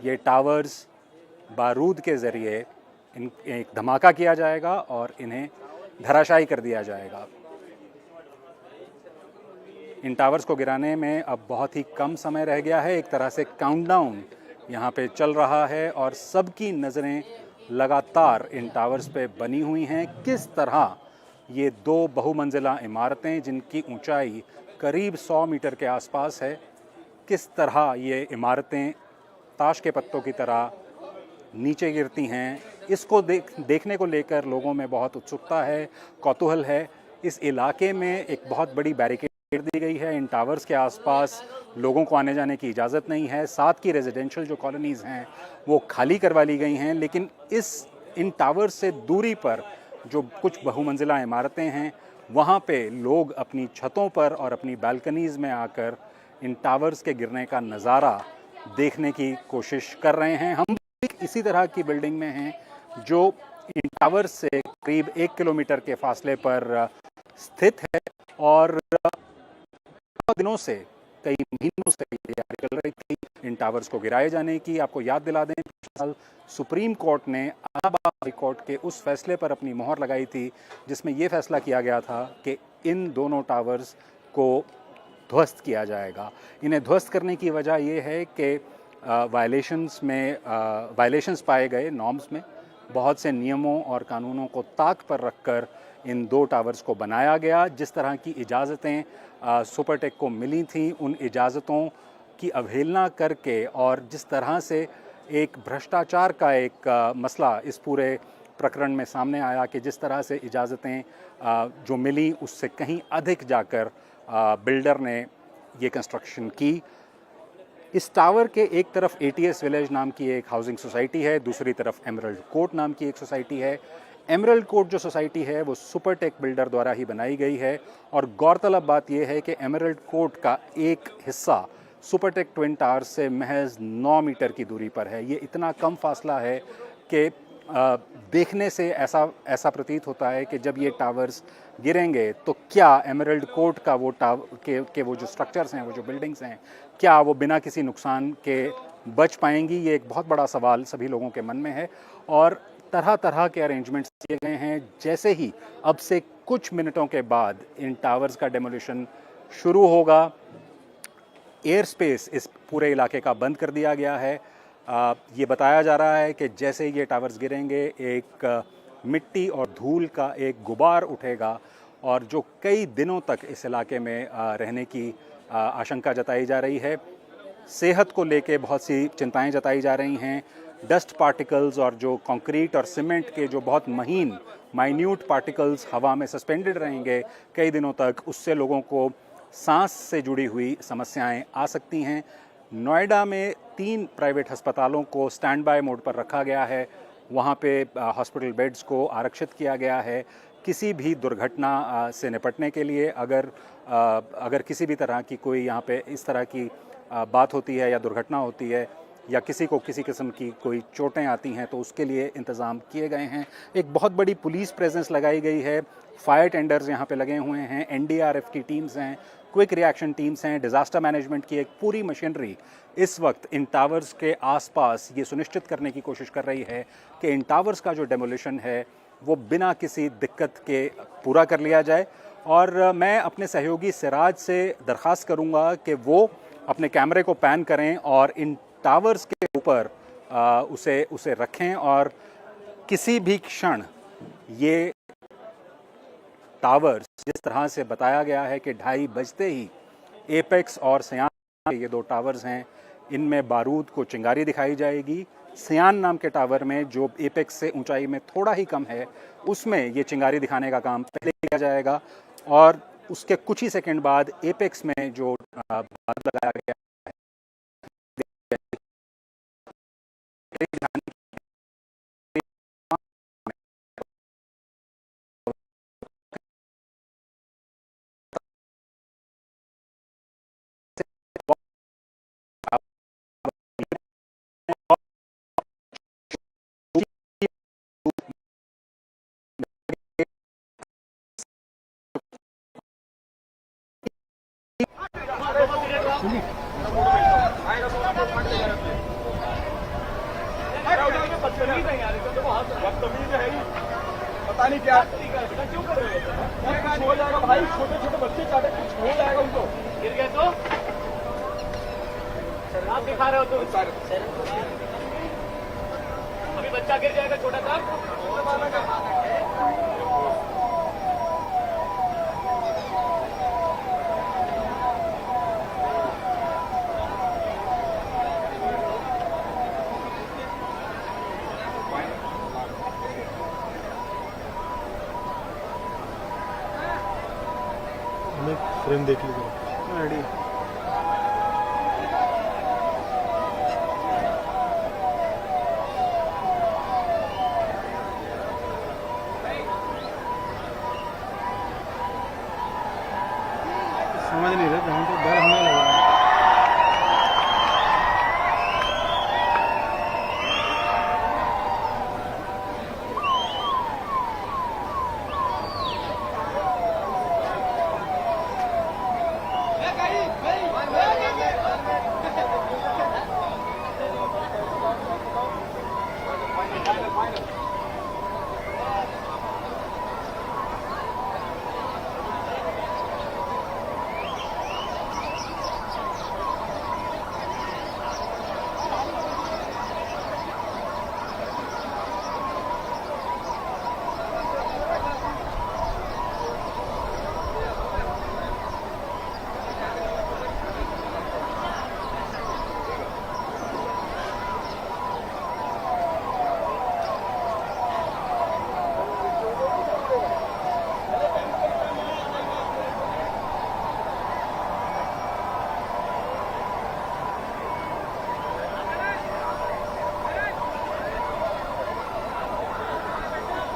ये टावर्स बारूद के ज़रिए एक धमाका किया जाएगा और इन्हें धराशायी कर दिया जाएगा। इन टावर्स को गिराने में अब बहुत ही कम समय रह गया है। एक तरह से काउंटडाउन यहाँ पे चल रहा है और सबकी नज़रें लगातार इन टावर्स पे बनी हुई हैं। किस तरह ये दो बहुमंजिला इमारतें जिनकी ऊंचाई करीब 100 मीटर के आसपास है, किस तरह ये इमारतें ताश के पत्तों की तरह नीचे गिरती हैं, इसको देखने को लेकर लोगों में बहुत उत्सुकता है, कौतूहल है। इस इलाके में एक बहुत बड़ी बैरिकेड दी गई है। इन टावर्स के आसपास लोगों को आने जाने की इजाज़त नहीं है। साथ की रेजिडेंशियल जो कॉलोनीज़ हैं वो खाली करवा ली गई हैं, लेकिन इन टावर्स से दूरी पर जो कुछ बहुमंजिला इमारतें हैं वहाँ पे लोग अपनी छतों पर और अपनी बालकनीज़ में आकर इन टावर्स के गिरने का नज़ारा देखने की कोशिश कर रहे हैं। हम इसी तरह की बिल्डिंग में हैं जो इन टावर्स से करीब 1 किलोमीटर के फासले पर स्थित है और दिनों से, कई महीनों से तैयारी चल रही थी इन टावर्स को गिराए जाने की। आपको याद दिला दें, पिछले साल सुप्रीम कोर्ट ने इलाहाबाद हाई कोर्ट के उस फैसले पर अपनी मोहर लगाई थी जिसमें यह फैसला किया गया था कि इन दोनों टावर्स को ध्वस्त किया जाएगा। इन्हें ध्वस्त करने की वजह यह है कि वायलेशंस पाए गए नॉर्म्स में। बहुत से नियमों और कानूनों को ताक पर रखकर इन दो टावर्स को बनाया गया। जिस तरह की इजाज़तें सुपरटेक को मिली थीं, उन इजाज़तों की अवहेलना करके और जिस तरह से एक भ्रष्टाचार का एक मसला इस पूरे प्रकरण में सामने आया कि जिस तरह से इजाज़तें जो मिली उससे कहीं अधिक जाकर बिल्डर ने ये कंस्ट्रक्शन की। इस टावर के एक तरफ ATS विलेज नाम की एक हाउसिंग सोसाइटी है, दूसरी तरफ एमरल्ड कोर्ट नाम की एक सोसाइटी है। एमरल्ड कोर्ट जो सोसाइटी है वो सुपरटेक बिल्डर द्वारा ही बनाई गई है और गौरतलब बात यह है कि एमरल्ड कोर्ट का एक हिस्सा सुपरटेक ट्विन टावर्स से महज 9 मीटर की दूरी पर है। ये इतना कम फासला है कि देखने से ऐसा प्रतीत होता है कि जब ये टावर्स गिरेंगे तो क्या एमरल्ड कोर्ट का वो वो जो स्ट्रक्चर्स हैं, वो जो बिल्डिंग्स हैं, क्या वो बिना किसी नुकसान के बच पाएंगी? ये एक बहुत बड़ा सवाल सभी लोगों के मन में है और तरह तरह के अरेंजमेंट्स किए गए हैं। जैसे ही अब से कुछ मिनटों के बाद इन टावर्स का डेमोलिशन शुरू होगा, एयर स्पेस इस पूरे इलाके का बंद कर दिया गया है। ये बताया जा रहा है कि जैसे ही ये टावर्स गिरेंगे एक मिट्टी और धूल का एक गुबार उठेगा और जो कई दिनों तक इस इलाके में रहने की आशंका जताई जा रही है। सेहत को लेके बहुत सी चिंताएं जताई जा रही हैं। डस्ट पार्टिकल्स और जो कंक्रीट और सीमेंट के जो बहुत माइन्यूट पार्टिकल्स हवा में सस्पेंडेड रहेंगे कई दिनों तक, उससे लोगों को सांस से जुड़ी हुई समस्याएं आ सकती हैं। नोएडा में 3 प्राइवेट अस्पतालों को स्टैंड बाय मोड पर रखा गया है। वहाँ पे हॉस्पिटल बेड्स को आरक्षित किया गया है। किसी भी दुर्घटना से निपटने के लिए अगर किसी भी तरह की कोई यहाँ पे इस तरह की बात होती है या दुर्घटना होती है या किसी को किसी किस्म की कोई चोटें आती हैं तो उसके लिए इंतज़ाम किए गए हैं। एक बहुत बड़ी पुलिस प्रेजेंस लगाई गई है। फायर टेंडर्स यहाँ पे लगे हुए हैं, NDRF की टीम्स हैं, क्विक रिएक्शन टीम्स हैं, डिज़ास्टर मैनेजमेंट की एक पूरी मशीनरी इस वक्त इन टावर्स के आसपास ये सुनिश्चित करने की कोशिश कर रही है कि इन टावर्स का जो डेमोलिशन है वो बिना किसी दिक्कत के पूरा कर लिया जाए। और मैं अपने सहयोगी सिराज से दरख्वास्त करूँगा कि वो अपने कैमरे को पैन करें और इन टावर्स के ऊपर उसे रखें और किसी भी क्षण ये टावर्स, जिस तरह से बताया गया है कि 2:30 बजते ही एपेक्स और सयान, ये 2 टावर्स हैं, इनमें बारूद को चिंगारी दिखाई जाएगी। सयान नाम के टावर में जो एपेक्स से ऊंचाई में थोड़ा ही कम है, उसमें ये चिंगारी दिखाने का काम पहले किया जाएगा और उसके कुछ ही सेकंड बाद एपेक्स में जो बारूद लगाया गया बदतमीज है ही, पता नहीं क्या क्यों कर रहे हो? हो जाएगा भाई, छोटे छोटे बच्चे चाटे, कुछ हो जाएगा उनको। गिर गए तो आप दिखा रहे हो तुम। अभी बच्चा गिर जाएगा छोटा सा। फ्रेम देख लीजिए रेडी। समझ नहीं रहे, जहाँ तो डर हमें लग रहा है।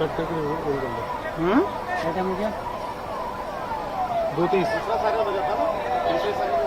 कट करके रोल कर दो। क्या टाइम हो गया? 2:30। दूसरा साइकिल बजाता ना, दूसरे साइकिल में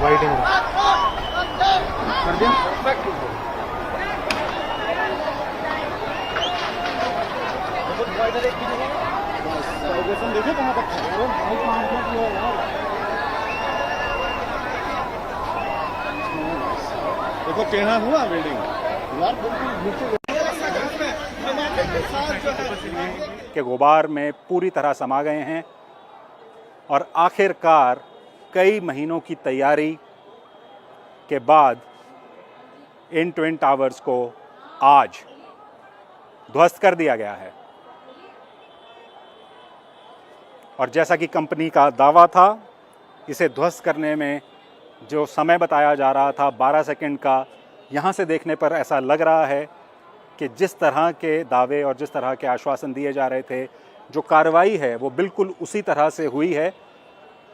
वाइटिंग कर दिया। देखिए कहाँ तक देखो टेढ़ा हुआ बिल्डिंग यार, बिल्कुल के गुबार में पूरी तरह समा गए हैं और आखिरकार कई महीनों की तैयारी के बाद इन ट्विन टावर्स को आज ध्वस्त कर दिया गया है। और जैसा कि कंपनी का दावा था, इसे ध्वस्त करने में जो समय बताया जा रहा था 12 सेकंड का, यहाँ से देखने पर ऐसा लग रहा है कि जिस तरह के दावे और जिस तरह के आश्वासन दिए जा रहे थे, जो कार्रवाई है वो बिल्कुल उसी तरह से हुई है।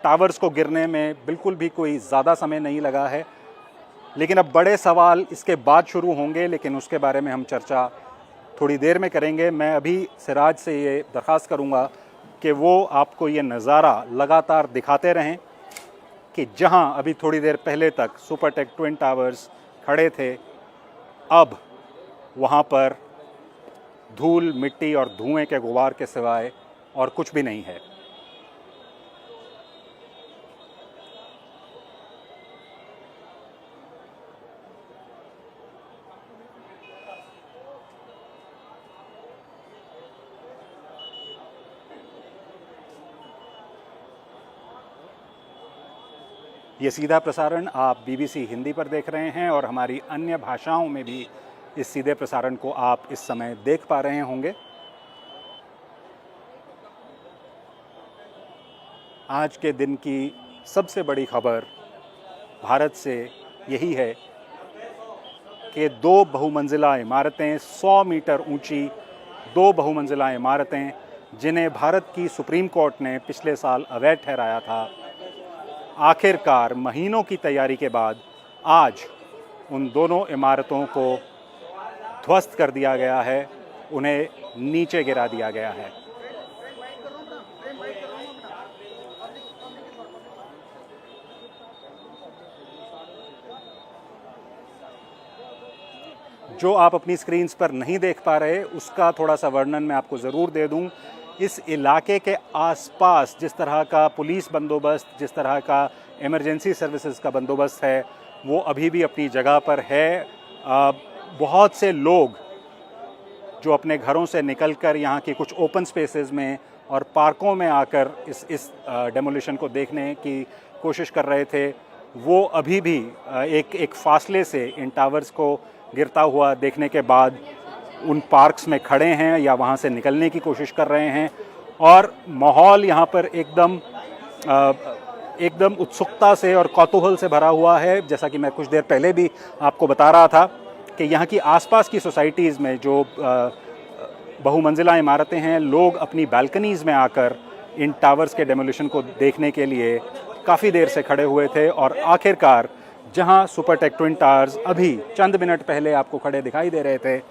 टावर्स को गिरने में बिल्कुल भी कोई ज़्यादा समय नहीं लगा है। लेकिन अब बड़े सवाल इसके बाद शुरू होंगे, लेकिन उसके बारे में हम चर्चा थोड़ी देर में करेंगे। मैं अभी सिराज से ये दरख्वास्त करूँगा कि वो आपको ये नज़ारा लगातार दिखाते रहें कि जहां अभी थोड़ी देर पहले तक सुपरटेक ट्विन टावर्स खड़े थे, अब वहां पर धूल, मिट्टी और धुएं के गुबार के सिवाय और कुछ भी नहीं है। ये सीधा प्रसारण आप BBC हिंदी पर देख रहे हैं और हमारी अन्य भाषाओं में भी इस सीधे प्रसारण को आप इस समय देख पा रहे होंगे। आज के दिन की सबसे बड़ी खबर भारत से यही है कि 2 बहुमंजिला इमारतें, 100 मीटर ऊंची 2 बहुमंजिला इमारतें, जिन्हें भारत की सुप्रीम कोर्ट ने पिछले साल अवैध ठहराया था, आखिरकार महीनों की तैयारी के बाद आज उन दोनों इमारतों को ध्वस्त कर दिया गया है, उन्हें नीचे गिरा दिया गया है। जो आप अपनी स्क्रीन्स पर नहीं देख पा रहे, उसका थोड़ा सा वर्णन मैं आपको ज़रूर दे दूं। इस इलाके के आसपास जिस तरह का पुलिस बंदोबस्त, जिस तरह का इमरजेंसी सर्विसेज का बंदोबस्त है, वो अभी भी अपनी जगह पर है। बहुत से लोग जो अपने घरों से निकलकर यहाँ की कुछ ओपन स्पेसेस में और पार्कों में आकर इस डेमोलिशन को देखने की कोशिश कर रहे थे, वो अभी भी एक फासले से इन टावर्स को गिरता हुआ देखने के बाद उन पार्क्स में खड़े हैं या वहाँ से निकलने की कोशिश कर रहे हैं। और माहौल यहाँ पर एकदम उत्सुकता से और कौतूहल से भरा हुआ है। जैसा कि मैं कुछ देर पहले भी आपको बता रहा था कि यहाँ की आसपास की सोसाइटीज़ में जो बहुमंजिला इमारतें हैं, लोग अपनी बालकनीज़ में आकर इन टावर्स के डेमोलिशन को देखने के लिए काफ़ी देर से खड़े हुए थे। और आखिरकार जहां सुपरटेक ट्विन टावर्स अभी चंद मिनट पहले आपको खड़े दिखाई दे रहे थे,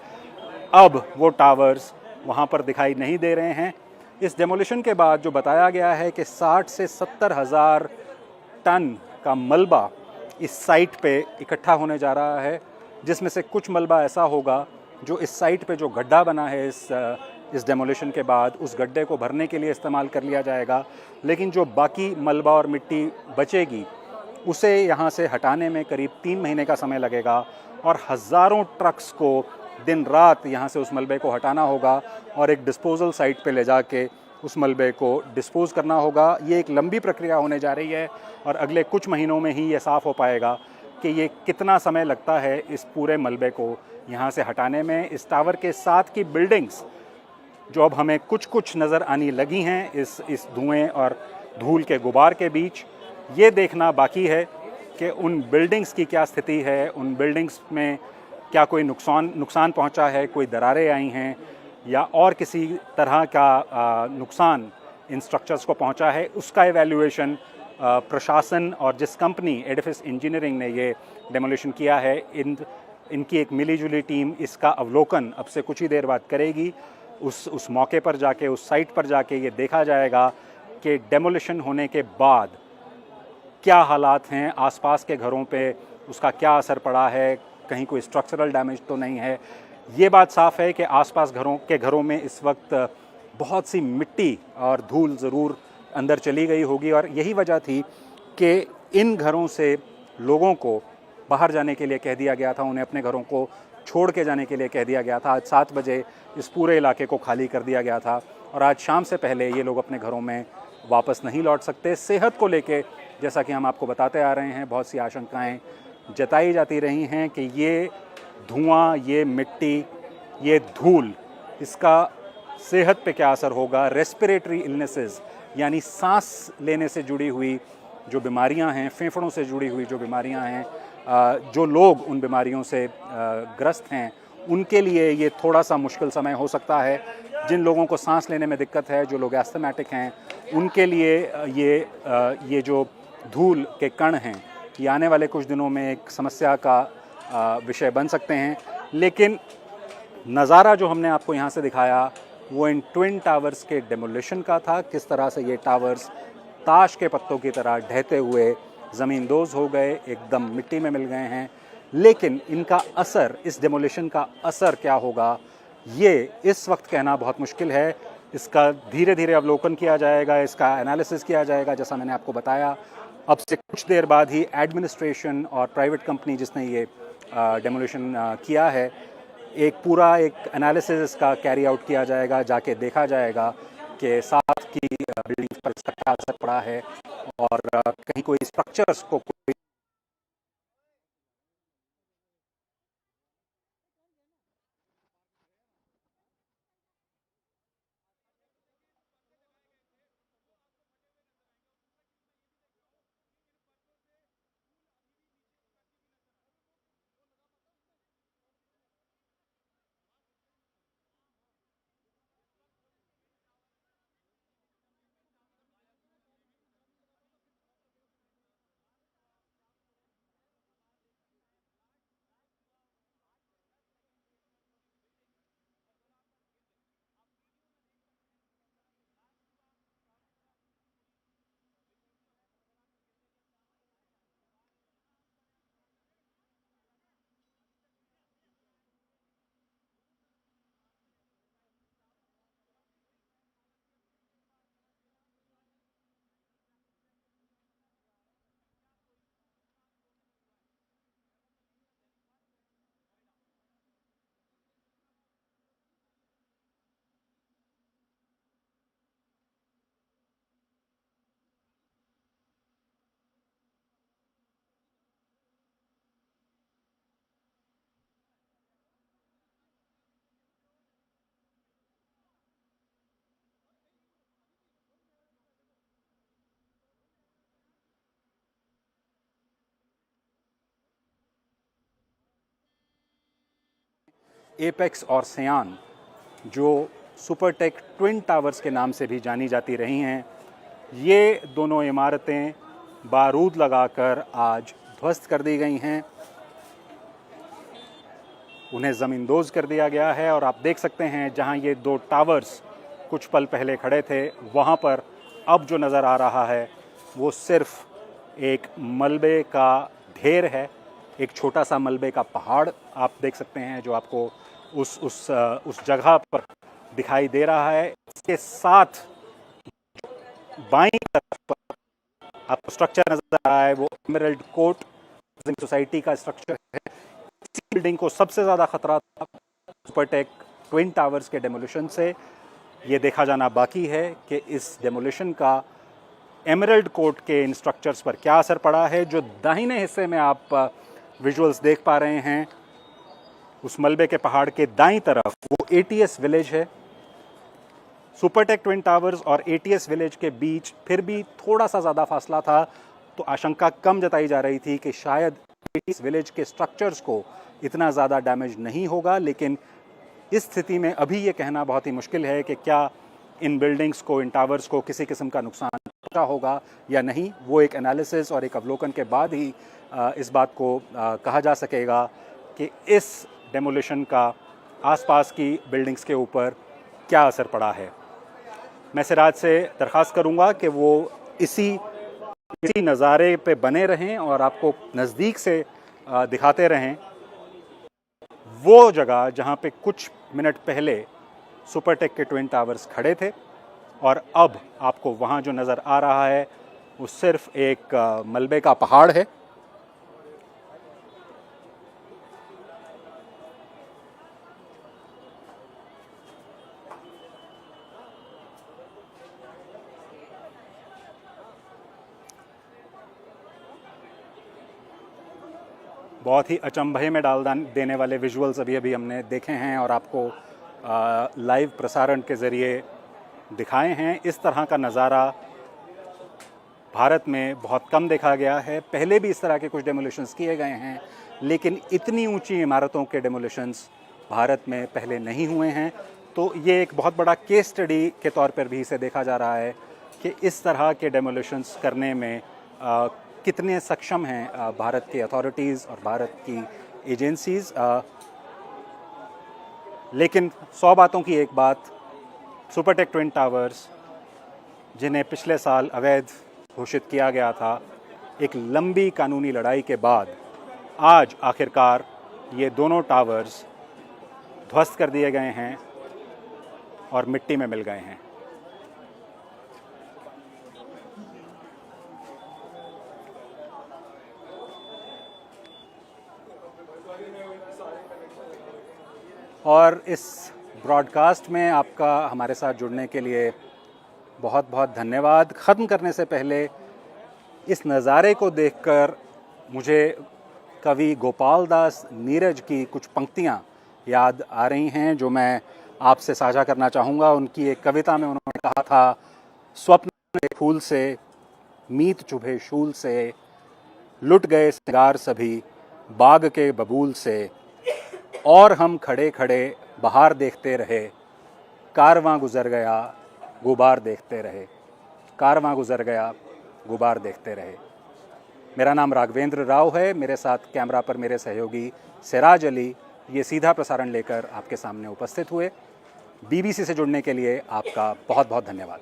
अब वो टावर्स वहां पर दिखाई नहीं दे रहे हैं। इस डेमोलिशन के बाद जो बताया गया है कि 60 से 70 हज़ार टन का मलबा इस साइट पे इकट्ठा होने जा रहा है, जिसमें से कुछ मलबा ऐसा होगा जो इस साइट पे जो गड्ढा बना है इस डेमोलिशन के बाद, उस गड्ढे को भरने के लिए इस्तेमाल कर लिया जाएगा। लेकिन जो बाकी मलबा और मिट्टी बचेगी, उसे यहाँ से हटाने में करीब 3 महीने का समय लगेगा और हज़ारों ट्रक्स को दिन रात यहाँ से उस मलबे को हटाना होगा और एक डिस्पोजल साइट पे ले जाके उस मलबे को डिस्पोज़ करना होगा। ये एक लंबी प्रक्रिया होने जा रही है और अगले कुछ महीनों में ही ये साफ़ हो पाएगा कि ये कितना समय लगता है इस पूरे मलबे को यहाँ से हटाने में। इस टावर के साथ की बिल्डिंग्स जो अब हमें कुछ नज़र आने लगी हैं इस धुएँ और धूल के गुबार के बीच, ये देखना बाकी है कि उन बिल्डिंग्स की क्या स्थिति है, उन बिल्डिंग्स में क्या कोई नुकसान पहुंचा है, कोई दरारें आई हैं या और किसी तरह का नुकसान इन स्ट्रक्चर्स को पहुंचा है। उसका एवैल्यूएशन प्रशासन और जिस कंपनी एडिफिस इंजीनियरिंग ने ये डेमोलिशन किया है, इनकी एक मिली-जुली टीम इसका अवलोकन अब से कुछ ही देर बाद करेगी। उस मौके पर जाके, उस साइट पर जाके ये देखा जाएगा कि डेमोलिशन होने के बाद क्या हालात हैं, आसपास के घरों पे उसका क्या असर पड़ा है, कहीं कोई स्ट्रक्चरल डैमेज तो नहीं है। ये बात साफ़ है कि आसपास घरों में इस वक्त बहुत सी मिट्टी और धूल ज़रूर अंदर चली गई होगी और यही वजह थी कि इन घरों से लोगों को बाहर जाने के लिए कह दिया गया था, उन्हें अपने घरों को छोड़ के जाने के लिए कह दिया गया था। आज 7 बजे इस पूरे इलाके को खाली कर दिया गया था और आज शाम से पहले ये लोग अपने घरों में वापस नहीं लौट सकते। सेहत को लेके जैसा कि हम आपको बताते आ रहे हैं, बहुत सी आशंकाएं जताई जाती रही हैं कि ये धुआं, ये मिट्टी, ये धूल, इसका सेहत पे क्या असर होगा। रेस्पिरेटरी इलनेसेस यानी सांस लेने से जुड़ी हुई जो बीमारियां हैं, फेफड़ों से जुड़ी हुई जो बीमारियां हैं, जो लोग उन बीमारियों से ग्रस्त हैं, उनके लिए ये थोड़ा सा मुश्किल समय हो सकता है। जिन लोगों को सांस लेने में दिक्कत है, जो लोग एस्थमेटिक हैं, उनके लिए ये जो धूल के कण हैं, ये आने वाले कुछ दिनों में एक समस्या का विषय बन सकते हैं। लेकिन नज़ारा जो हमने आपको यहाँ से दिखाया वो इन ट्विन टावर्स के डेमोलिशन का था। किस तरह से ये टावर्स ताश के पत्तों की तरह ढहते हुए ज़मींदोज़ हो गए, एकदम मिट्टी में मिल गए हैं। लेकिन इनका असर, इस डेमोलिशन का असर क्या होगा, ये इस वक्त कहना बहुत मुश्किल है। इसका धीरे धीरे अवलोकन किया जाएगा, इसका एनालिसिस किया जाएगा। जैसा मैंने आपको बताया, अब से कुछ देर बाद ही एडमिनिस्ट्रेशन और प्राइवेट कंपनी जिसने ये डेमोलिशन किया है, एक एनालिसिस इसका कैरी आउट किया जाएगा। जाके देखा जाएगा कि साथ की बिल्डिंग्स पर इसका क्या असर पड़ा है और कहीं कोई स्ट्रक्चर्स को कोई एपेक्स और सयान, जो सुपरटेक ट्विन टावर्स के नाम से भी जानी जाती रही हैं, ये दोनों इमारतें बारूद लगाकर आज ध्वस्त कर दी गई हैं, उन्हें ज़मींदोज़ कर दिया गया है। और आप देख सकते हैं जहां ये दो टावर्स कुछ पल पहले खड़े थे, वहां पर अब जो नज़र आ रहा है वो सिर्फ एक मलबे का ढेर है, एक छोटा सा मलबे का पहाड़ आप देख सकते हैं जो आपको उस जगह पर दिखाई दे रहा है। इसके साथ बाईं तरफ पर आपको स्ट्रक्चर नजर आ रहा है, वो एमरल्ड कोर्ट सोसाइटी का स्ट्रक्चर है। इसी बिल्डिंग को सबसे ज़्यादा खतरा था सुपरटेक ट्विन टावर्स के डेमोलिशन से। ये देखा जाना बाकी है कि इस डेमोलिशन का एमरल्ड कोर्ट के इन स्ट्रक्चर्स पर क्या असर पड़ा है। जो दाहिने हिस्से में आप विजुअल्स देख पा रहे हैं, उस मलबे के पहाड़ के दाईं तरफ वो एटीएस विलेज है। सुपरटेक ट्विन टावर्स और एटीएस विलेज के बीच फिर भी थोड़ा सा ज़्यादा फासला था, तो आशंका कम जताई जा रही थी कि शायद एटीएस विलेज के स्ट्रक्चर्स को इतना ज़्यादा डैमेज नहीं होगा। लेकिन इस स्थिति में अभी ये कहना बहुत ही मुश्किल है कि क्या इन बिल्डिंग्स को, इन टावर्स को किसी किस्म का नुकसान पहुंचा होगा या नहीं। वो एक एनालिसिस और एक अवलोकन के बाद ही इस बात को कहा जा सकेगा कि इस डेमोलिशन का आसपास की बिल्डिंग्स के ऊपर क्या असर पड़ा है। मैं सिराज से दरख्वास्त करूंगा कि वो इसी नज़ारे पे बने रहें और आपको नज़दीक से दिखाते रहें वो जगह जहां पे कुछ मिनट पहले सुपरटेक के ट्विन टावर्स खड़े थे, और अब आपको वहां जो नज़र आ रहा है वो सिर्फ एक मलबे का पहाड़ है। बहुत ही अचंभे में डाल देने वाले विजुअल्स अभी हमने देखे हैं और आपको लाइव प्रसारण के ज़रिए दिखाए हैं। इस तरह का नज़ारा भारत में बहुत कम देखा गया है। पहले भी इस तरह के कुछ डेमोलिशंस किए गए हैं, लेकिन इतनी ऊंची इमारतों के डेमोलिशंस भारत में पहले नहीं हुए हैं। तो ये एक बहुत बड़ा केस स्टडी के तौर पर भी इसे देखा जा रहा है कि इस तरह के डेमोलिशंस करने में कितने सक्षम हैं भारत की अथॉरिटीज़ और भारत की एजेंसीज़। लेकिन 100 बातों की एक बात, सुपरटेक ट्विन टावर्स जिन्हें पिछले साल अवैध घोषित किया गया था, एक लंबी कानूनी लड़ाई के बाद आज आखिरकार ये दोनों टावर्स ध्वस्त कर दिए गए हैं और मिट्टी में मिल गए हैं। और इस ब्रॉडकास्ट में आपका हमारे साथ जुड़ने के लिए बहुत बहुत धन्यवाद। ख़त्म करने से पहले इस नज़ारे को देखकर मुझे कवि गोपाल दास नीरज की कुछ पंक्तियाँ याद आ रही हैं जो मैं आपसे साझा करना चाहूँगा। उनकी एक कविता में उन्होंने कहा था, स्वप्न के फूल से मीत चुभे शूल से, लुट गए सिंगार सभी बाग के बबूल से, और हम खड़े खड़े बाहर देखते रहे, कारवां गुजर गया गुबार देखते रहे, कारवां गुजर गया गुबार देखते रहे। मेरा नाम राघवेंद्र राव है, मेरे साथ कैमरा पर मेरे सहयोगी सिराज अली ये सीधा प्रसारण लेकर आपके सामने उपस्थित हुए। बीबीसी से जुड़ने के लिए आपका बहुत बहुत धन्यवाद।